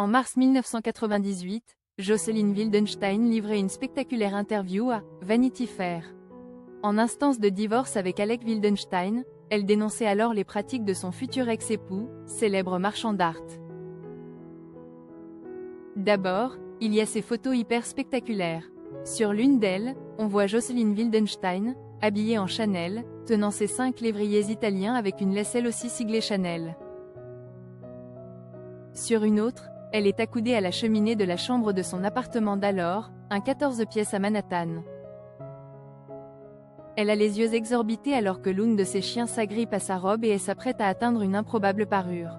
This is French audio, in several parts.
En mars 1998, Jocelyn Wildenstein livrait une spectaculaire interview à Vanity Fair. En instance de divorce avec Alec Wildenstein, elle dénonçait alors les pratiques de son futur ex-époux, célèbre marchand d'art. D'abord, il y a ces photos hyper spectaculaires. Sur l'une d'elles, on voit Jocelyn Wildenstein, habillée en Chanel, tenant ses 5 lévriers italiens avec une laisselle aussi siglée Chanel. Sur une autre, elle est accoudée à la cheminée de la chambre de son appartement d'alors, un 14 pièces à Manhattan. Elle a les yeux exorbités alors que l'une de ses chiens s'agrippe à sa robe et s'apprête à atteindre une improbable parure.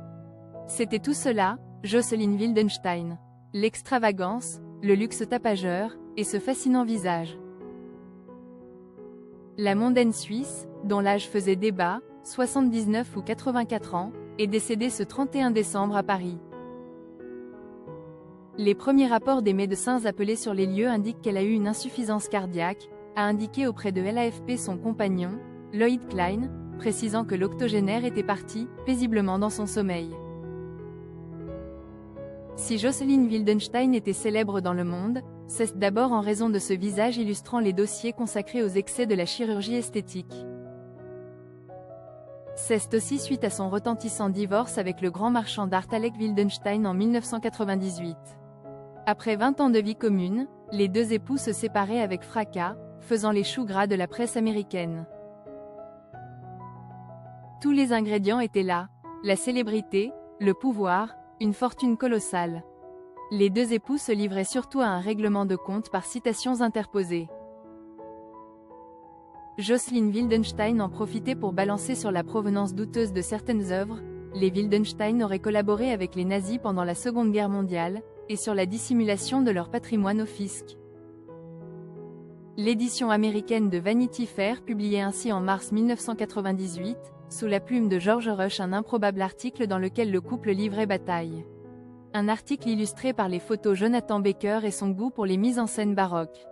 C'était tout cela, Jocelyn Wildenstein. L'extravagance, le luxe tapageur, et ce fascinant visage. La mondaine suisse, dont l'âge faisait débat, 79 ou 84 ans, est décédée ce 31 décembre à Paris. Les premiers rapports des médecins appelés sur les lieux indiquent qu'elle a eu une insuffisance cardiaque, a indiqué auprès de l'AFP son compagnon, Lloyd Klein, précisant que l'octogénaire était parti, paisiblement dans son sommeil. Si Jocelyn Wildenstein était célèbre dans le monde, c'est d'abord en raison de ce visage illustrant les dossiers consacrés aux excès de la chirurgie esthétique. C'est aussi suite à son retentissant divorce avec le grand marchand d'art Alec Wildenstein en 1998. Après 20 ans de vie commune, les deux époux se séparaient avec fracas, faisant les choux gras de la presse américaine. Tous les ingrédients étaient là, la célébrité, le pouvoir, une fortune colossale. Les deux époux se livraient surtout à un règlement de compte par citations interposées. Jocelyn Wildenstein en profitait pour balancer sur la provenance douteuse de certaines œuvres. Les Wildenstein auraient collaboré avec les nazis pendant la Seconde Guerre mondiale, et sur la dissimulation de leur patrimoine au fisc. L'édition américaine de Vanity Fair publiait ainsi en mars 1998, sous la plume de George Rush, un improbable article dans lequel le couple livrait bataille. Un article illustré par les photos Jonathan Baker et son goût pour les mises en scène baroques.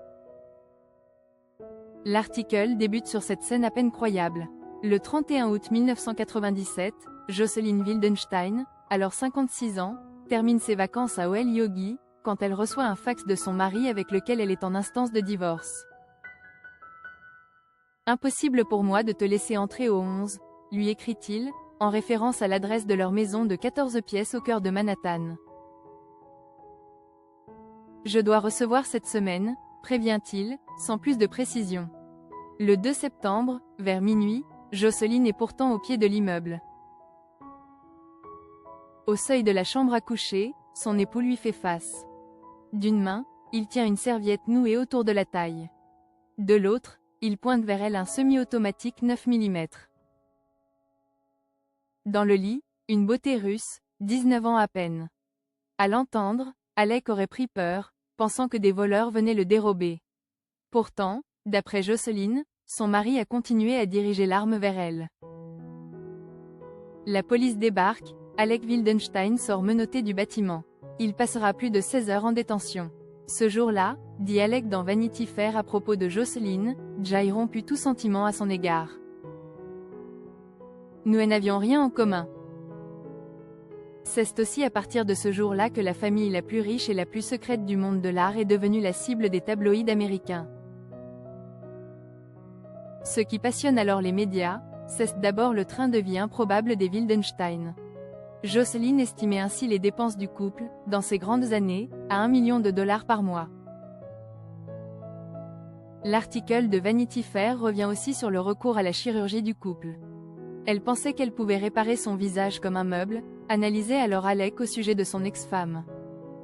L'article débute sur cette scène à peine croyable. Le 31 août 1997, Jocelyn Wildenstein, alors 56 ans, termine ses vacances à Oel Yogi, quand elle reçoit un fax de son mari avec lequel elle est en instance de divorce. « Impossible pour moi de te laisser entrer au 11, lui écrit-il, en référence à l'adresse de leur maison de 14 pièces au cœur de Manhattan. Je dois recevoir cette semaine, prévient-il, sans plus de précision. Le 2 septembre, vers minuit, Jocelyn est pourtant au pied de l'immeuble. Au seuil de la chambre à coucher, son époux lui fait face. D'une main, il tient une serviette nouée autour de la taille. De l'autre, il pointe vers elle un semi-automatique 9 mm. Dans le lit, une beauté russe, 19 ans à peine. À l'entendre, Alec aurait pris peur, pensant que des voleurs venaient le dérober. Pourtant, d'après Jocelyn, son mari a continué à diriger l'arme vers elle. La police débarque, Alec Wildenstein sort menotté du bâtiment. Il passera plus de 16 heures en détention. Ce jour-là, dit Alec dans Vanity Fair à propos de Jocelyn, j'ai rompu tout sentiment à son égard. Nous n'avions rien en commun. C'est aussi à partir de ce jour-là que la famille la plus riche et la plus secrète du monde de l'art est devenue la cible des tabloïds américains. Ce qui passionne alors les médias, c'est d'abord le train de vie improbable des Wildenstein. Jocelyn estimait ainsi les dépenses du couple, dans ses grandes années, à $1 million par mois. L'article de Vanity Fair revient aussi sur le recours à la chirurgie du couple. Elle pensait qu'elle pouvait réparer son visage comme un meuble, analysait alors Alec au sujet de son ex-femme.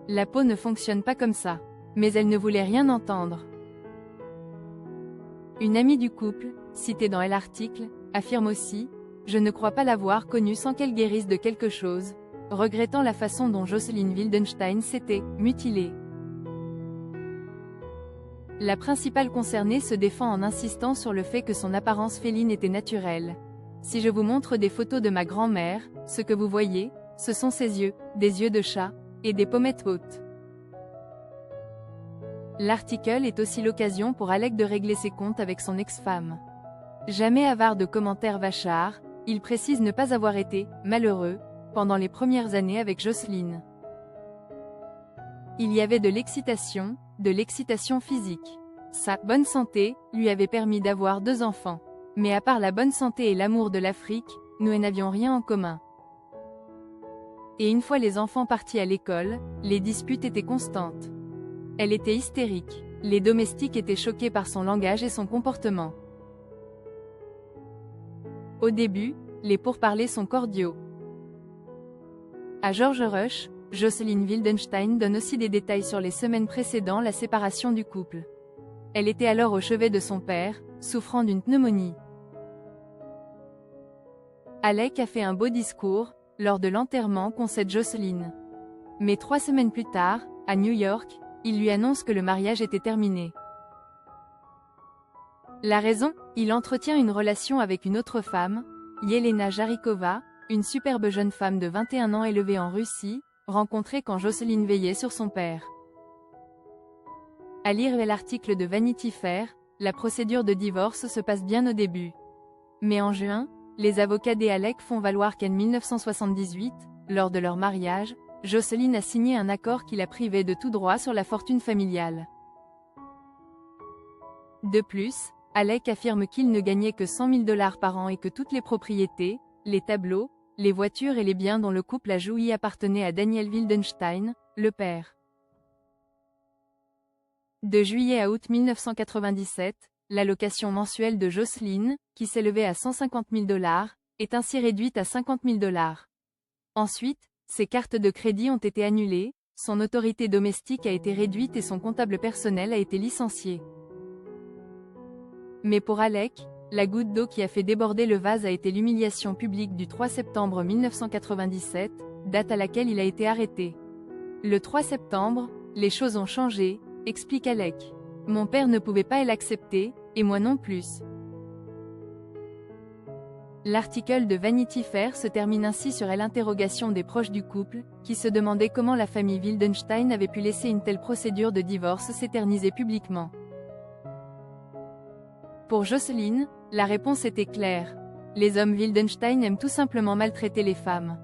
La peau ne fonctionne pas comme ça. Mais elle ne voulait rien entendre. Une amie du couple, citée dans l'article, affirme aussi: « Je ne crois pas l'avoir connue sans qu'elle guérisse de quelque chose », regrettant la façon dont Jocelyn Wildenstein s'était mutilée. La principale concernée se défend en insistant sur le fait que son apparence féline était naturelle. « Si je vous montre des photos de ma grand-mère, ce que vous voyez, ce sont ses yeux, des yeux de chat, et des pommettes hautes. » L'article est aussi l'occasion pour Alec de régler ses comptes avec son ex-femme. Jamais avare de commentaires vachards, il précise ne pas avoir été « malheureux » pendant les premières années avec Jocelyn. il y avait de l'excitation physique. Sa bonne santé lui avait permis d'avoir 2 enfants. Mais à part la bonne santé et l'amour de l'Afrique, nous n'avions rien en commun. Et une fois les enfants partis à l'école, les disputes étaient constantes. Elle était hystérique. Les domestiques étaient choqués par son langage et son comportement. Au début, les pourparlers sont cordiaux. À George Rush, Jocelyn Wildenstein donne aussi des détails sur les semaines précédant la séparation du couple. Elle était alors au chevet de son père, souffrant d'une pneumonie. Alec a fait un beau discours, lors de l'enterrement concède Jocelyn. Mais 3 semaines plus tard, à New York, il lui annonce que le mariage était terminé. La raison, il entretient une relation avec une autre femme, Yelena Jarikova, une superbe jeune femme de 21 ans élevée en Russie, rencontrée quand Jocelyn veillait sur son père. À lire l'article de Vanity Fair, la procédure de divorce se passe bien au début. Mais en juin, les avocats d'Alec font valoir qu'en 1978, lors de leur mariage, Jocelyn a signé un accord qui la privait de tout droit sur la fortune familiale. De plus, Alec affirme qu'il ne gagnait que 100 000 $ par an et que toutes les propriétés, les tableaux, les voitures et les biens dont le couple a joui appartenaient à Daniel Wildenstein, le père. De juillet à août 1997, l'allocation mensuelle de Jocelyn, qui s'élevait à 150 000 $, est ainsi réduite à 50 000 $. Ensuite, ses cartes de crédit ont été annulées, son autorité domestique a été réduite et son comptable personnel a été licencié. Mais pour Alec, la goutte d'eau qui a fait déborder le vase a été l'humiliation publique du 3 septembre 1997, date à laquelle il a été arrêté. Le 3 septembre, les choses ont changé, explique Alec. Mon père ne pouvait pas l'accepter, et moi non plus. L'article de Vanity Fair se termine ainsi sur l'interrogation des proches du couple, qui se demandaient comment la famille Wildenstein avait pu laisser une telle procédure de divorce s'éterniser publiquement. Pour Jocelyn, la réponse était claire. Les hommes Wildenstein aiment tout simplement maltraiter les femmes.